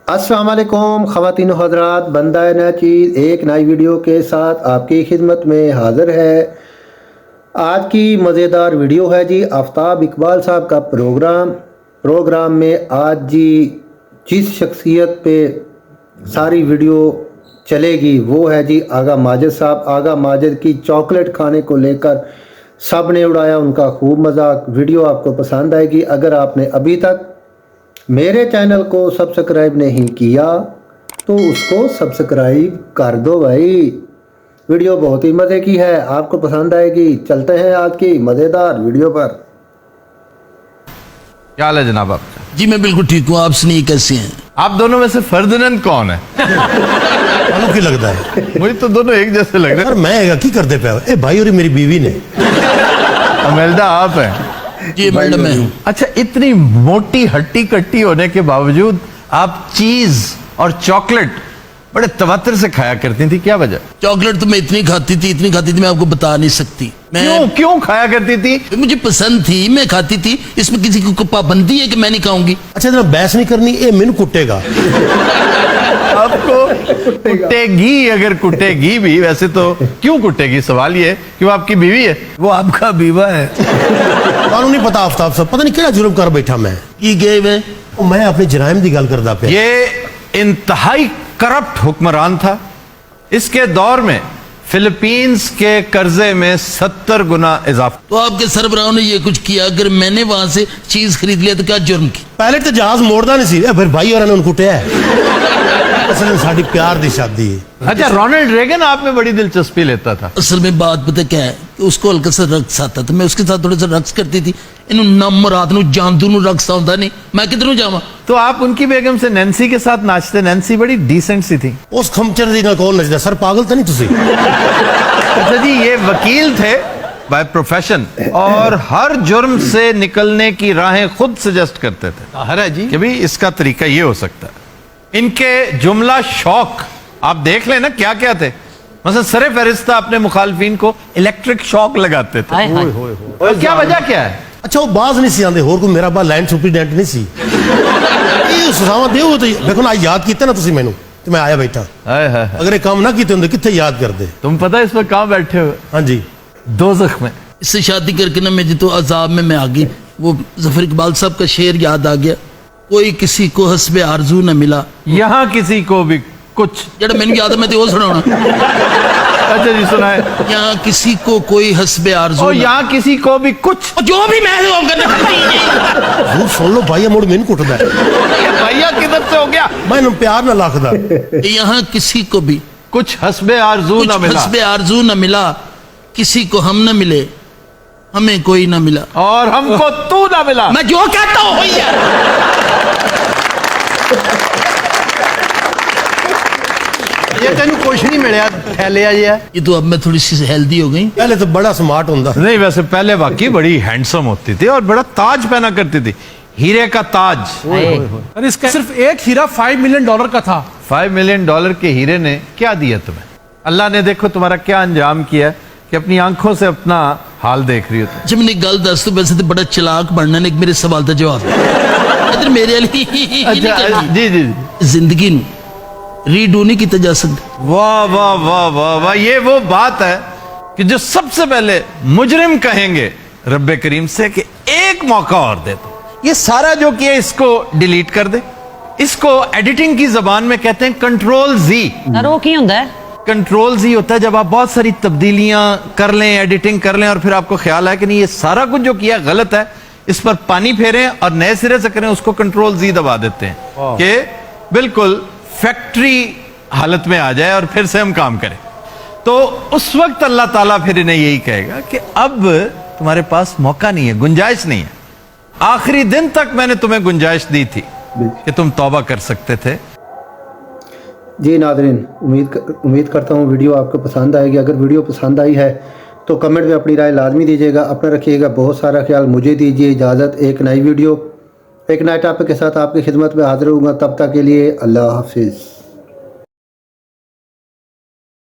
अस्सलाम वालेकुम ख़वातीन व हज़रात, बंदा नया चीज़ एक नई वीडियो के साथ आपकी खिदमत में हाज़िर है। आज की मज़ेदार वीडियो है जी आफ्ताब इकबाल साहब का प्रोग्राम में आज जी जिस शख्सियत पे सारी वीडियो चलेगी वो है जी आगा माजिद साहब। आगा माजिद की चॉकलेट खाने को लेकर सब ने उड़ाया उनका खूब मजाक। वीडियो आपको पसंद आएगी। अगर आपने अभी तक मेरे चैनल को सब्सक्राइब नहीं किया तो उसको सब्सक्राइब कर दो भाई। वीडियो बहुत ही मज़े की है, आपको पसंद आएगी। चलते हैं आज की मज़ेदार वीडियो पर। क्या हाल है जनाब आपका? जी मैं बिल्कुल ठीक हूँ, आप सुनिए कैसे हैं? आप दोनों में से फर्दिनंद कौन है? ਤੁਹਾਨੂੰ ਕੀ ਲੱਗਦਾ ਹੈ? मुझे तो दोनों एक जैसे लग रहे ਯਾਰ मैं ਹੈਗਾ ਕੀ ਕਰਦੇ ਪਿਆ ਇਹ ਭਾਈ और मेरी बीवी ने। हैं। अमेल्डा आप हैं? जी मैडम मैं हूँ। अच्छा, इतनी मोटी हट्टी कट्टी होने के बावजूद आप चीज और चॉकलेट बड़े तवत्तर से खाया करती थी, क्या वजह? चॉकलेट तो मैं इतनी खाती थी मैं आपको बता नहीं सकती। मैं क्यों खाया करती थी? मुझे पसंद थी, मैं खाती थी। इसमें किसी को पाबंदी है कि मैं नहीं खाऊंगी? अच्छा जरा बहस नहीं करनी, ये मैनू कुटेगा। आपको कुटेगी, अगर कुटेगी भी, वैसे तो क्यों कुटेगी? सवाल ये है कि वो आपकी बीवी है। वो आपका बीवा है। ਤੁਹਾਨੂੰ नहीं पता आफ्ताब साहब, पता नहीं केड़ा जुर्म कर बैठा मैं। की गए वे मैं अपने जराइम की गल करदा पिया। ये इंतहाई करप्ट हुक्मरान था। इसके दौर में फिलीपींस के कर्जे में 70 गुना इजाफा। तो आपके सरबराहों ने ये कुछ किया, अगर मैंने वहां से चीज खरीद लिया तो क्या जुर्म की? पहले तो जहाज मोड़दा नहीं सी, फिर भाई और ने उनको कुटिया है। असल साडी प्यार दी शादी है। अच्छा, रोनाल्ड रेगन आप में बड़ी दिलचस्पी लेता था। असल में बात पता क्या है कि उसको हल्का सा रक्स आता था, मैं उसके साथ थोड़ा सा रक्स करती थी। इन्हू नम रात नू जानदू नू रक्स आउंदा नहीं, मैं किधरों जावां? तो आप उनकी बेगम से नैन्सी के साथ नाचते। नैन्सी बड़ी डिसेंट सी थी। उस खमचर दी ना कौन नचदा? सर पागल तो नहीं तुसी? अच्छा जी, ये वकील थे बाय प्रोफेशन और हर जुर्म से निकलने की राहें खुद सजेस्ट करते थे। है जी कि भाई इसका तरीका ये हो सकता है। इनके जुमला शौक आप देख लेना क्या क्या थे। मतलब सरे फहरिस्ता अपने मुखालफिन को इलेक्ट्रिक शॉक लगाते थे। और क्या वजह क्या है? अच्छा वो बाज नहीं सी आंदे, होर कोई मेरा बा लैंड सुपरिटेंडेंट नहीं सी। ये सुझाव दिओ तो देखो ना याद कीते ना तुसी मैनू तो मैं आया बैठा। अगर ये काम ना कीते होंदे कित्थे याद करदे? तुम पता है इस वक्त कहाँ बैठे हो? हाँ जी, दोज़ख में। इससे शादी करके ना मैं तो अजाब में मैं आ गई। वो जफर इकबाल साहब का शेर याद आ गया, कोई किसी को हस्बे आरजू न मिला। यहाँ किसी को भी कुछ जड़ा मैंने याद है मैं तो वो सुनाना। अच्छा जी सुनाए। यहाँ किसी को कोई हस्बे आरजू और न- यहाँ किसी को भी कुछ जो भी मैं हूँ सुन लो भाई मुड़ मैनू कुटदा है। भैया किधर से हो गया? मैं इन्हू प्यार ना लाखदा। यहाँ किसी को भी कुछ हस्बे आरजू कुछ न मिला हस्बे आरजू न मिला, किसी को हम न मिले, हमें कोई न मिला, और हमको तू ना मिला। मैं जो कहता हूँ वही है। ये तेन कुछ नहीं मिलया थैलिया जी है। ये तो अब मैं थोड़ी सी हेल्दी हो गई। पहले तो बड़ा स्मार्ट होंदा। नहीं, वैसे पहले वाकई बड़ी हैंडसम होती थी और बड़ा ताज पहना करती थी, हीरे का ताज। और इसका सिर्फ एक हीरा $5 मिलियन का था। $5 मिलियन के हीरे ने क्या दिया तुम्हें? अल्लाह ने देखो तुम्हारा क्या अंजाम किया कि अपनी आंखों से अपना हाल देख रही हो तुम। जब मैंने एक गल दस तो वैसे तो बड़ा चलाक बनना ने एक मेरे सवाल का जवाब इधर मेरे वाली अच्छा जी जी। जिंदगी नू रीडू नहीं किया जा सकता। वाह वाह वाह वाह वाह, ये वो बात है कि जो सबसे पहले मुजरिम कहेंगे रब्बे करीम से कि एक मौका और दे दो। ये सारा जो किया इसको डिलीट कर दे। इसको एडिटिंग की जबान में कहते हैं कंट्रोल जी। वो की हुंदा है? कंट्रोल जी होता है जब आप बहुत सारी तब्दीलियां कर लें, एडिटिंग कर लें और फिर आपको ख्याल है कि नहीं ये सारा कुछ जो किया गलत है, इस पर पानी फेरें और नए सिरे से करें, उसको कंट्रोल जी दबा देते हैं कि बिल्कुल फैक्ट्री हालत में आ जाए और फिर से हम काम करें। तो उस वक्त अल्लाह ताला फिर इन्हें यही कहेगा कि अब तुम्हारे पास मौका नहीं है, गुंजाइश नहीं है। आखिरी दिन तक मैंने तुम्हें गुंजाइश दी थी कि तुम तौबा कर सकते थे। जी नाज़रीन, उम्मीद करता हूँ वीडियो आपको पसंद आएगी। अगर वीडियो पसंद आई है तो कमेंट में अपनी राय लाजमी दीजिएगा। अपना रखिएगा बहुत सारा ख्याल। मुझे दीजिए इजाज़त। एक नई वीडियो एक नए टॉपिक के साथ आपकी खिदमत में हाजिर होऊंगा। तब तक के लिए अल्लाह हाफिज़।